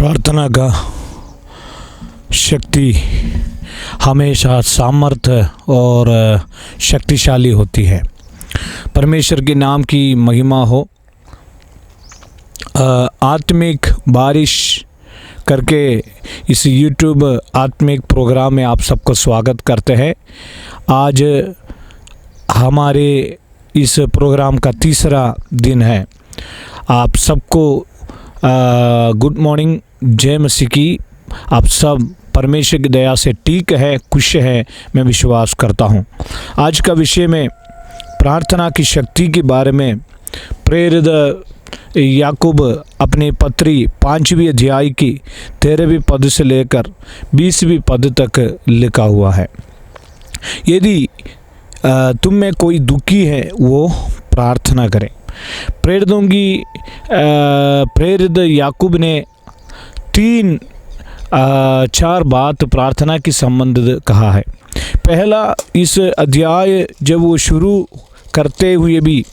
प्रार्थना का शक्ति हमेशा सामर्थ्य और शक्तिशाली होती है। परमेश्वर के नाम की महिमा हो। आत्मिक बारिश करके इस YouTube आत्मिक प्रोग्राम में आप सबको स्वागत करते हैं। आज हमारे इस प्रोग्राम का तीसरा दिन है। आप सबको गुड मॉर्निंग, जय मसीह की। आप सब परमेश्वर की दया से ठीक है, खुश है, मैं विश्वास करता हूँ। आज का विषय में प्रार्थना की शक्ति के बारे में प्रेरित याकूब अपनी पत्री 5वीं अध्याय की 13वीं पद से लेकर 20वीं पद तक लिखा हुआ है। यदि तुम में कोई दुखी है वो प्रार्थना करें। प्रेरित याकूब ने 3-4 बात प्रार्थना के संबंध कहा है। पहला, इस अध्याय जब वो शुरू करते हुए भी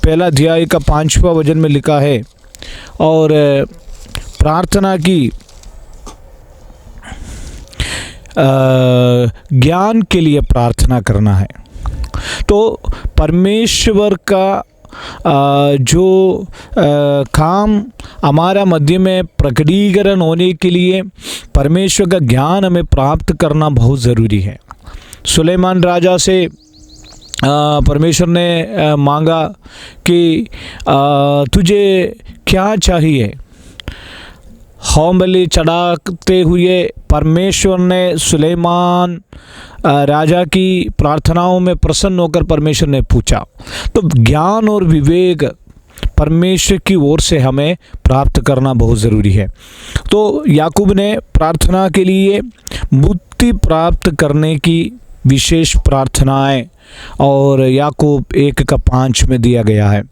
पहला अध्याय का 5वां वचन में लिखा है और प्रार्थना की ज्ञान के लिए प्रार्थना करना है। तो परमेश्वर का जो काम हमारा मध्य में प्रकटीकरण होने के लिए परमेश्वर का ज्ञान हमें प्राप्त करना बहुत ज़रूरी है। सुलेमान राजा से परमेश्वर ने मांगा कि तुझे क्या चाहिए। होम बलि चढ़ाते हुए परमेश्वर ने सुलेमान राजा की प्रार्थनाओं में प्रसन्न होकर परमेश्वर ने पूछा। तो ज्ञान और विवेक परमेश्वर की ओर से हमें प्राप्त करना बहुत ज़रूरी है। तो याकूब ने प्रार्थना के लिए बुद्धि प्राप्त करने की विशेष प्रार्थनाएं और याकूब 1:5 में दिया गया है।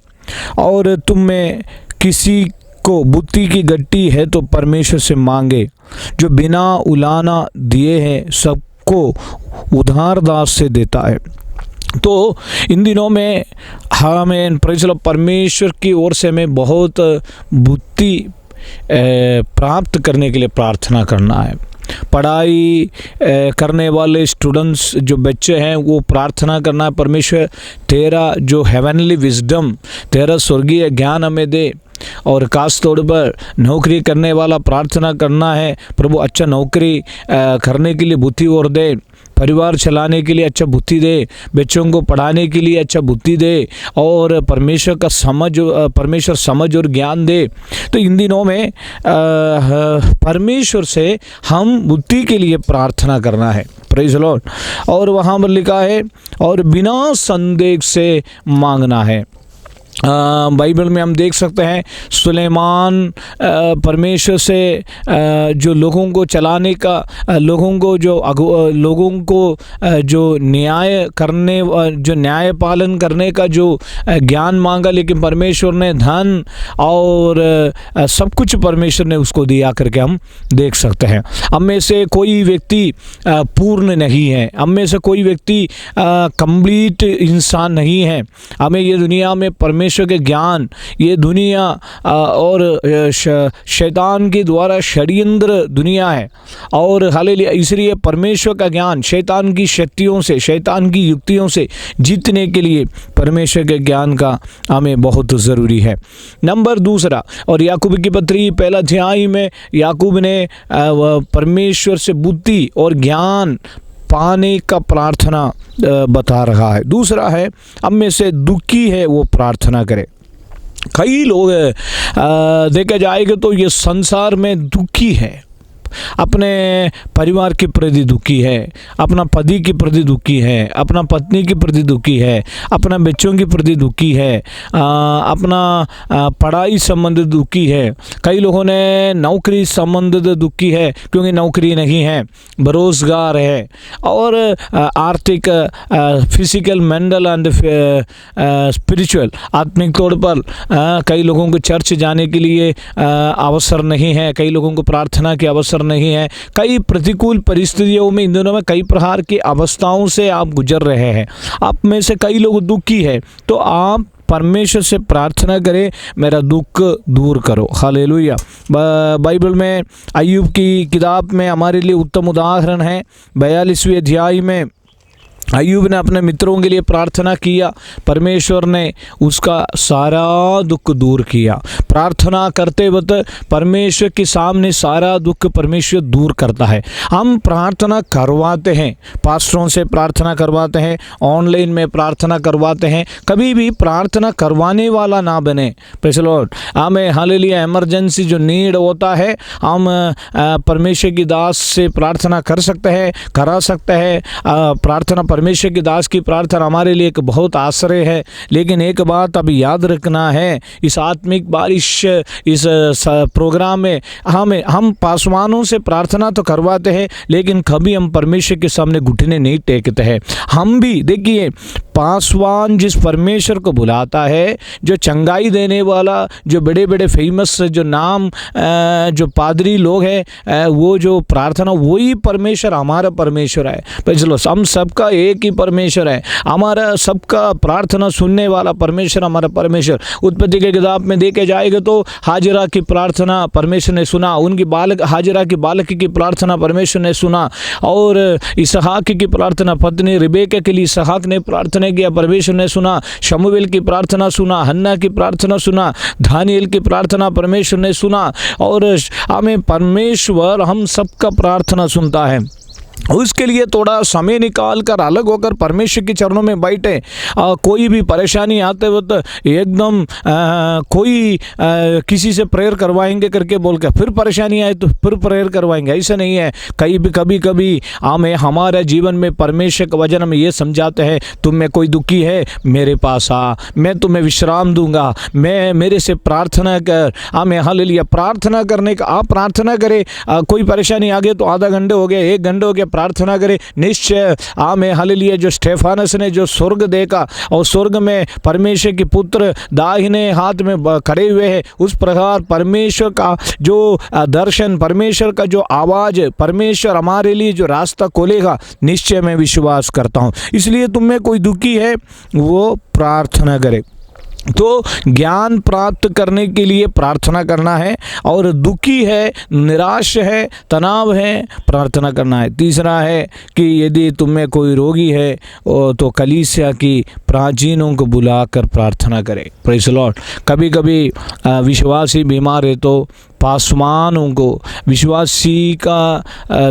और तुम में किसी को बुद्धि की गट्टी है तो परमेश्वर से मांगे, जो बिना उलाना दिए हैं सबको उधारदार से देता है। तो इन दिनों में हमें परमेश्वर की ओर से हमें बहुत बुद्धि प्राप्त करने के लिए प्रार्थना करना है। पढ़ाई करने वाले स्टूडेंट्स जो बच्चे हैं वो प्रार्थना करना है, परमेश्वर तेरा जो हेवनली विजडम, तेरा स्वर्गीय ज्ञान हमें दे। और खास तौर पर नौकरी करने वाला प्रार्थना करना है, प्रभु अच्छा नौकरी करने के लिए बुद्धि और दे, परिवार चलाने के लिए अच्छा बुद्धि दे, बच्चों को पढ़ाने के लिए अच्छा बुद्धि दे और परमेश्वर समझ और ज्ञान दे। तो इन दिनों में परमेश्वर से हम बुद्धि के लिए प्रार्थना करना है। Praise the Lord. और वहाँ पर लिखा है और बिना संदेह से मांगना है। बाइबल में हम देख सकते हैं सुलेमान परमेश्वर से जो लोगों को चलाने का, लोगों को जो न्याय पालन करने का जो ज्ञान मांगा, लेकिन परमेश्वर ने धन और सब कुछ परमेश्वर ने उसको दिया करके हम देख सकते हैं। हम में से कोई व्यक्ति पूर्ण नहीं है, हम में से कोई व्यक्ति कंप्लीट इंसान नहीं है। हमें ये दुनिया में परमेश्वर के ज्ञान, ये दुनिया और शैतान के द्वारा षड्यंत्र दुनिया है और हालेलुया, इसलिए परमेश्वर का ज्ञान शैतान की शक्तियों से, शैतान की युक्तियों से जीतने के लिए परमेश्वर के ज्ञान का हमें बहुत ज़रूरी है। नंबर 2, और याकूब की पत्री 1 अध्याय में याकूब ने परमेश्वर से बुद्धि और ज्ञान पाने का प्रार्थना बता रहा है। दूसरा है, हम में से दुखी है वो प्रार्थना करे। कई लोग देखा जाएगा तो ये संसार में दुखी है, अपने परिवार के प्रति दुखी है, अपना पति के प्रति दुखी है, अपना पत्नी के प्रति दुखी है, अपना बच्चों के प्रति दुखी है, अपना पढ़ाई संबंधित दुखी है। कई लोगों ने नौकरी संबंधित दुखी है क्योंकि नौकरी नहीं है, बेरोजगार है। और आर्थिक, फिजिकल, मेंटल एंड स्पिरिचुअल, आत्मिक तौर पर कई लोगों को चर्च जाने के लिए अवसर नहीं है, कई लोगों को प्रार्थना की अवसर नहीं है। कई प्रतिकूल परिस्थितियों में इन दिनों में कई प्रकार की अवस्थाओं से आप गुजर रहे हैं। आप में से कई लोग दुखी है, तो आप परमेश्वर से प्रार्थना करें, मेरा दुख दूर करो। हालेलुया। बाइबल में अय्यूब की किताब में हमारे लिए उत्तम उदाहरण है। 42वें अध्याय में अय्यूब ने अपने मित्रों के लिए प्रार्थना किया, परमेश्वर ने उसका सारा दुख दूर किया। प्रार्थना करते वक्त परमेश्वर के सामने सारा दुख परमेश्वर दूर करता है। हम प्रार्थना करवाते हैं, पास्टरों से प्रार्थना करवाते हैं, ऑनलाइन में प्रार्थना करवाते हैं, कभी भी प्रार्थना करवाने वाला ना बने। Praise the Lord. हमें हालेलुया इमरजेंसी जो नीड होता है, हम परमेश्वर की दास से प्रार्थना कर सकते हैं, करा सकते हैं। प्रार्थना परमेश्वर की दास की प्रार्थना हमारे लिए एक बहुत आश्रय है। लेकिन एक बात अभी याद रखना है, इस आत्मिक बारिश इस प्रोग्राम में हम पासवानों से प्रार्थना तो करवाते हैं, लेकिन कभी हम परमेश्वर के सामने घुटने नहीं टेकते हैं। हम भी देखिए, पासवान जिस परमेश्वर को बुलाता है, जो चंगाई देने वाला, जो बड़े बड़े फेमस जो नाम जो पादरी लोग हैं, वो जो प्रार्थना, वही परमेश्वर हमारा परमेश्वर है। चलो, हम सबका एक ही परमेश्वर है, हमारा सबका प्रार्थना सुनने वाला परमेश्वर हमारा परमेश्वर। उत्पत्ति के किताब में देखे जाएगा तो हाजिरा की प्रार्थना परमेश्वर ने सुना, उनकी हाजिरा की बालक की प्रार्थना परमेश्वर ने सुना, और इसहाक की प्रार्थना पत्नी रिबेका के लिए इसहाक ने प्रार्थना किया, परमेश्वर ने सुना। शमूएल की प्रार्थना सुना, हन्ना की प्रार्थना सुना, दानियेल की प्रार्थना परमेश्वर ने सुना। और हमें परमेश्वर हम सबका प्रार्थना सुनता है। उसके लिए थोड़ा समय निकाल कर अलग होकर परमेश्वर के चरणों में बैठे। कोई भी परेशानी आते वक्त एकदम कोई किसी से प्रेयर करवाएंगे करके बोल के फिर परेशानी आए तो फिर प्रेयर करवाएंगे, ऐसा नहीं है। कभी कभी हमें हमारे जीवन में परमेश्वर का वचन हमें ये समझाते हैं, तुम में कोई दुखी है मेरे पास आ, मैं तुम्हें विश्राम दूंगा, मैं मेरे से प्रार्थना कर। हमें हालेलुया प्रार्थना करने का, आप प्रार्थना करें। कोई परेशानी आ गई तो आधा घंटे हो गया, 1 घंटे हो गया, प्रार्थना करें। निश्चय आमें हालेलुया, जो स्टेफानस ने जो स्वर्ग देखा और स्वर्ग में परमेश्वर के पुत्र दाहिने हाथ में खड़े हुए हैं, उस प्रकार परमेश्वर का जो दर्शन, परमेश्वर का जो आवाज़, परमेश्वर हमारे लिए जो रास्ता खोलेगा, निश्चय मैं विश्वास करता हूँ। इसलिए तुम में कोई दुखी है वो प्रार्थना करे। तो ज्ञान प्राप्त करने के लिए प्रार्थना करना है, और दुखी है, निराश है, तनाव है, प्रार्थना करना है। तीसरा है कि यदि तुम में कोई रोगी है तो कलीसिया की प्राचीनों को बुलाकर प्रार्थना करे। Praise the Lord. कभी कभी विश्वासी बीमार है तो पासवानों को,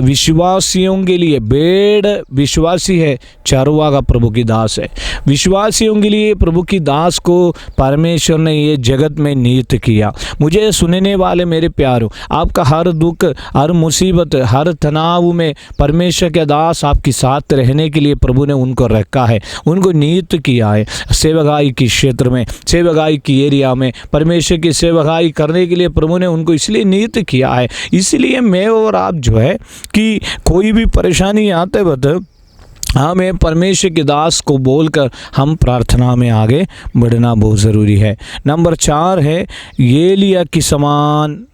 विश्वासियों के लिए बेड़ विश्वासी है, चरवा का प्रभु की दास है। विश्वासियों के लिए प्रभु की दास को परमेश्वर ने ये जगत में नियुक्त किया। मुझे सुनने वाले मेरे प्यारों, आपका हर दुख, हर मुसीबत, हर तनाव में परमेश्वर के दास आपके साथ रहने के लिए प्रभु ने उनको रखा है, उनको नियुक्त किया है। सेवकाई के क्षेत्र में, सेवकाई की एरिया में परमेश्वर की सेवकाई करने के लिए प्रभु ने उनको इसलिए नियुक्त किया है। इसलिए मैं और आप जो है कि कोई भी परेशानी आते वक्त हमें परमेश्वर के दास को बोलकर हम प्रार्थना में आगे बढ़ना बहुत ज़रूरी है। नंबर 4 है एलिय्याह की समान।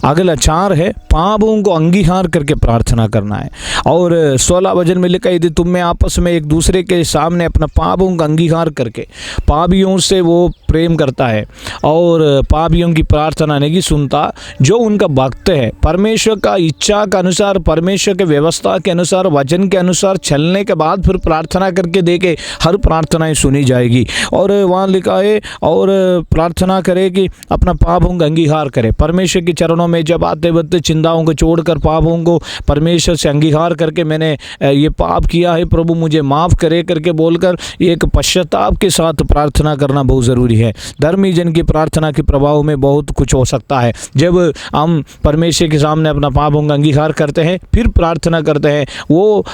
अगला 4 है पापों को अंगीकार करके प्रार्थना करना है। और 16 वचन में लिखा है, तुम में आपस में एक दूसरे के सामने अपना पापों का अंगीकार करके, पापियों से वो प्रेम करता है और पापियों की प्रार्थना नहीं सुनता, जो उनका भक्त है। परमेश्वर का इच्छा के अनुसार, परमेश्वर के व्यवस्था के अनुसार, वचन के अनुसार चलने के बाद फिर प्रार्थना करके देखे, हर प्रार्थनाएं सुनी जाएगी। और वहाँ लिखा है, और प्रार्थना करे कि अपना पापों का अंगीकार करे। परमेश्वर के चरणों में जब आते वक्त चिंताओं को छोड़कर पापों को परमेश्वर से अंगीकार करके, मैंने ये पाप किया है प्रभु मुझे माफ़ करे करके बोलकर एक पश्चाताप के साथ प्रार्थना करना बहुत ज़रूरी है। धर्मी जन की प्रार्थना के प्रभाव में बहुत कुछ हो सकता है। जब हम परमेश्वर के सामने अपना पापों का अंगीकार करते हैं फिर प्रार्थना करते हैं, वो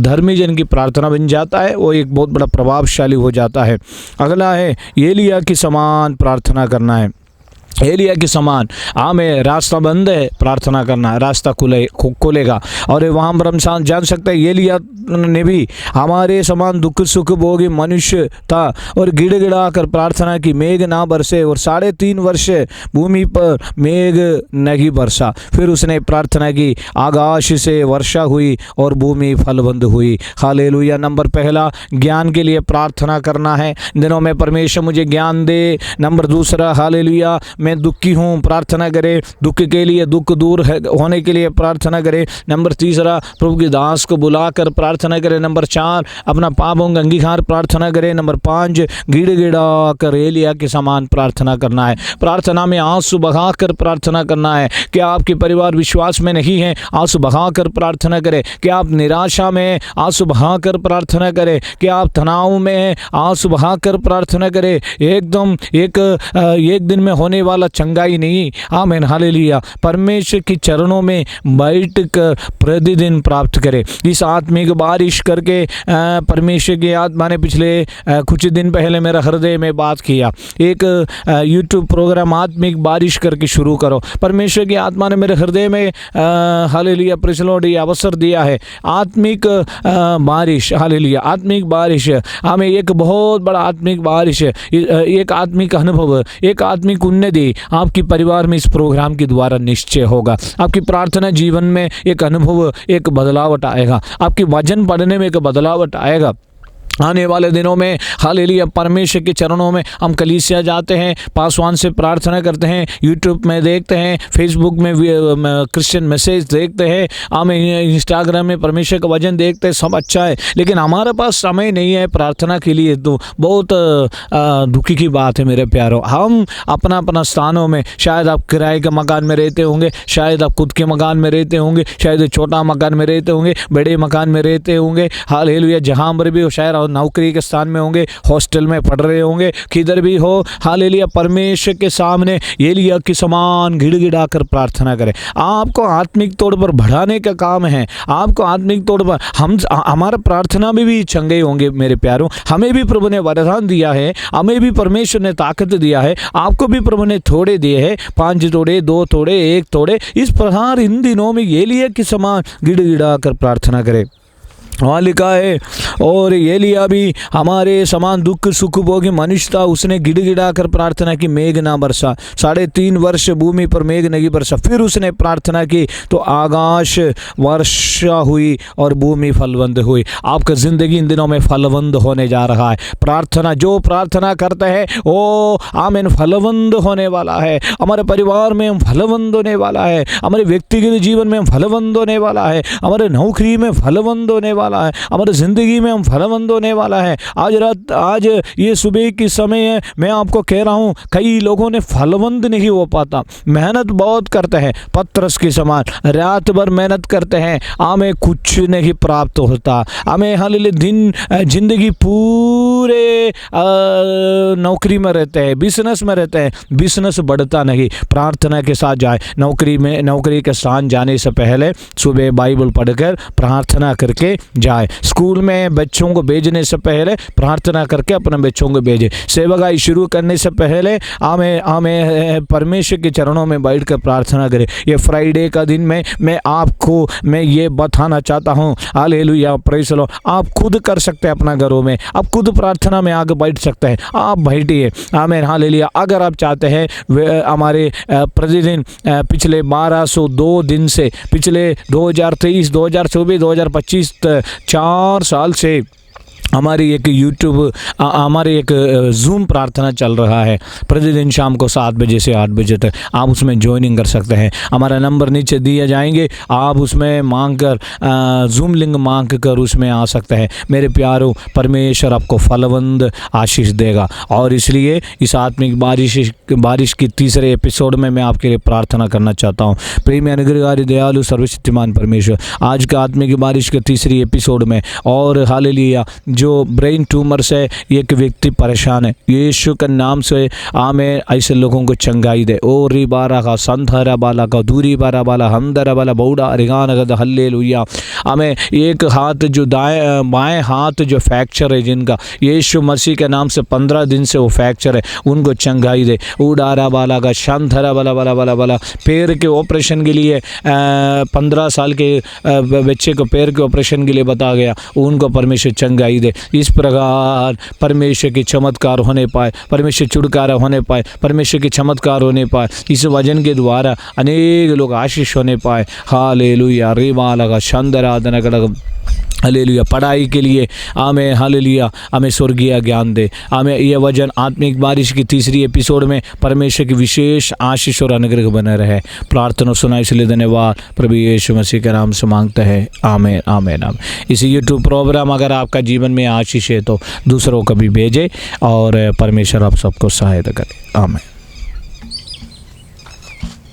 धर्मी जन की प्रार्थना बन जाता है, वो एक बहुत बड़ा प्रभावशाली हो जाता है। अगला है एलिय्याह की समान प्रार्थना करना है। एलिया के समान हमें रास्ता बंद है, प्रार्थना करना, रास्ता खुलेगा। और वहाँ पर हम जान सकते हैं एलिया ने भी हमारे समान दुख सुख भोगी मनुष्य था और गिड़गिड़ा कर प्रार्थना की, मेघ ना बरसे, और 3.5 वर्ष भूमि पर मेघ नहीं बरसा। फिर उसने प्रार्थना की, आकाश से वर्षा हुई और भूमि फलवंत हुई। हालेलुया। नंबर पहला, ज्ञान के लिए प्रार्थना करना है। दिनों में परमेश्वर मुझे ज्ञान दे। नंबर दूसरा, हालेलुया, मैं दुखी हूँ, प्रार्थना करें, दुख के लिए, दुख दूर होने के लिए प्रार्थना करें। नंबर तीसरा, प्रभु के दास को बुलाकर प्रार्थना करें। नंबर 4, अपना पापों का अंगीकार प्रार्थना करें। नंबर 5, गिड़गिड़ा कर एलिया के समान प्रार्थना करना है। प्रार्थना में आंसू बहाकर प्रार्थना करना है। क्या आपके परिवार विश्वास में नहीं है? आंसू बहाकर प्रार्थना करें। क्या आप निराशा में? आंसू बहाकर प्रार्थना करें। क्या आप तनाव में? आंसू बहाकर प्रार्थना करें। एकदम एक दिन में होने वाला चंगाई नहीं। आमीन, हालेलुया। परमेश्वर के चरणों में बैठ कर प्रतिदिन प्राप्त करें। इस आत्मिक बारिश करके परमेश्वर की आत्मा ने पिछले कुछ दिन पहले मेरा हृदय में बात किया। एक यूट्यूब प्रोग्राम आत्मिक बारिश करके शुरू करो। परमेश्वर की आत्मा ने मेरे हृदय में हालेलुया प्रेज़ ये अवसर दिया है। आत्मिक बारिश, हालेलुया, आत्मिक बारिश हमें एक बहुत बड़ा आत्मिक बारिश है, एक आत्मिक अनुभव, एक आत्मिक उन्नति आपके परिवार में इस प्रोग्राम के द्वारा निश्चय होगा। आपकी प्रार्थना जीवन में एक अनुभव, एक बदलावट आएगा। आपके वचन पढ़ने में एक बदलावट आएगा। आने वाले दिनों में हालेलुया परमेश्वर के चरणों में हम कलीसिया जाते हैं, पासवान से प्रार्थना करते हैं, यूट्यूब में देखते हैं, फेसबुक में क्रिश्चियन मैसेज देखते हैं, हमें इंस्टाग्राम में परमेश्वर का वचन देखते हैं, सब अच्छा है, लेकिन हमारे पास समय नहीं है प्रार्थना के लिए। तो बहुत दुखी की बात है मेरे प्यारों। हम अपना स्थानों में, शायद आप किराए के मकान में रहते होंगे, शायद आप खुद के मकान में रहते होंगे, शायद छोटा मकान में रहते होंगे, बड़े मकान में रहते होंगे, हालेलुया, जहाँ पर भी हो, शायद नौकरी के स्थान में होंगे, हॉस्टल में पढ़ रहे होंगे, किधर भी हो, हालेलुया, परमेश्वर के सामने एलिया के समान गिड़गिड़ा कर प्रार्थना करें। आपको आत्मिक तौर पर बढ़ाने का काम है। आपको आत्मिक तौर पर हमारा प्रार्थना में भी चंगे होंगे मेरे प्यारों। हमें भी प्रभु ने वरदान दिया है, हमें भी परमेश्वर ने ताकत दिया है, आपको भी प्रभु ने थोड़े दिए हैं, 5 तोड़े, 2 तोड़े, 1 तोड़े। इस प्रकार इन दिनों में एलिया के समान गिड़गिड़ा कर प्रार्थना करें। वहाँ लिखा है, और एलिया भी हमारे समान दुख सुख भोगी मनुष्य था, उसने गिड़गिड़ा कर प्रार्थना की, मेघ ना बरसा, 3.5 वर्ष भूमि पर मेघ नहीं बरसा। फिर उसने प्रार्थना की तो आकाश वर्षा हुई और भूमि फलवंत हुई। आपका जिंदगी इन दिनों में फलवंत होने जा रहा है। प्रार्थना, जो प्रार्थना करते हैं वो आमीन फलवंत होने वाला है। हमारे परिवार में हम फलवंत होने वाला है, हमारे व्यक्तिगत जीवन में हम फलवंत होने वाला है, हमारे नौकरी में फलवंत होने वाला है, हमारे ज़िंदगी में हम फलवंत होने वाला है। आज ये सुबह के समय है, मैं आपको कह रहा हूँ, कई लोगों ने फलवंत नहीं हो पाता। मेहनत बहुत करते हैं, पत्रस के समान रात भर मेहनत करते हैं, हमें कुछ नहीं प्राप्त होता। हमें हालेलुया जिंदगी पूरे नौकरी में रहते हैं, बिजनेस में रहते हैं, बिजनेस बढ़ता नहीं। प्रार्थना के साथ जाए, नौकरी के स्थान जाने से पहले सुबह बाइबल पढ़कर प्रार्थना करके जाए। स्कूल में बच्चों को भेजने से पहले प्रार्थना करके अपने बच्चों को भेजे। सेवकाई शुरू करने से पहले हमें परमेश्वर के चरणों में बैठकर प्रार्थना करें। ये फ्राइडे का दिन में मैं ये बताना चाहता हूँ, हालेलुया प्रेज़ द लॉर्ड, आप खुद कर सकते हैं अपना घरों में, आप खुद प्रार्थना में आगे बैठ सकते हैं। आप बैठिए, आमीन, हालेलुया। अगर आप चाहते हैं हमारे प्रतिदिन पिछले 1202 दिन से, पिछले 2023, 2024, 2025 4 साल से हमारी एक हमारी एक जूम प्रार्थना चल रहा है। प्रतिदिन शाम को 7 बजे से 8 बजे तक आप उसमें ज्वाइनिंग कर सकते हैं। हमारा नंबर नीचे दिए जाएंगे, आप उसमें मांगकर जूम लिंक मांग कर उसमें आ सकते हैं। मेरे प्यारों, परमेश्वर आपको फलवंत आशीष देगा। और इसलिए इस आत्मिक बारिश की तीसरे एपिसोड में मैं आपके लिए प्रार्थना करना चाहता हूँ। प्रेमी अनुग्रहकारी दयालु सर्वशक्तिमान परमेश्वर, आज का आत्मिक बारिश के तीसरी एपिसोड में, और हालेलुया जो ब्रेन ट्यूमर से एक व्यक्ति परेशान है, यीशु के नाम से आमेन, ऐसे लोगों को चंगाई दे। ओ री बारा का संधरा बाला का दूरी बारा बाला हमदरा बाला बौड़ा रिगान हल्लेलुया। हमें एक हाथ जो बाएं हाथ जो फ्रैक्चर है जिनका, यीशु मसीह के नाम से 15 दिन से वो फ्रैक्चर है, उनको चंगाई दे। उडारा बाला का शांधरा बाला बाला बाला बाला पैर के ऑपरेशन के लिए 15 साल के बच्चे को पैर के ऑपरेशन के लिए बता गया, उनको परमेश्वर चंगाई दे। इस प्रकार परमेश्वर की चमत्कार होने पाए, परमेश्वर छुटकारा होने पाए, परमेश्वर की चमत्कार होने पाए, इस वजन के द्वारा अनेक लोग आशीष होने पाए। हालेलुया। रीमाला का शानदार हालेलुया। पढ़ाई के लिए आमें हालेलुया, हमें स्वर्गीय ज्ञान दे। हमें यह वचन आत्मिक बारिश की तीसरी एपिसोड में परमेश्वर की विशेष आशीष और अनुग्रह बने रहे। प्रार्थना सुना इसलिए धन्यवाद। प्रभु यीशु मसीह के नाम से मांगते हैं, आमीन आमीन आमीन। इस यूट्यूब प्रोग्राम अगर आपका जीवन में आशीष है तो दूसरों को भी भेजें और परमेश्वर आप सबको सहायता करे। आमीन।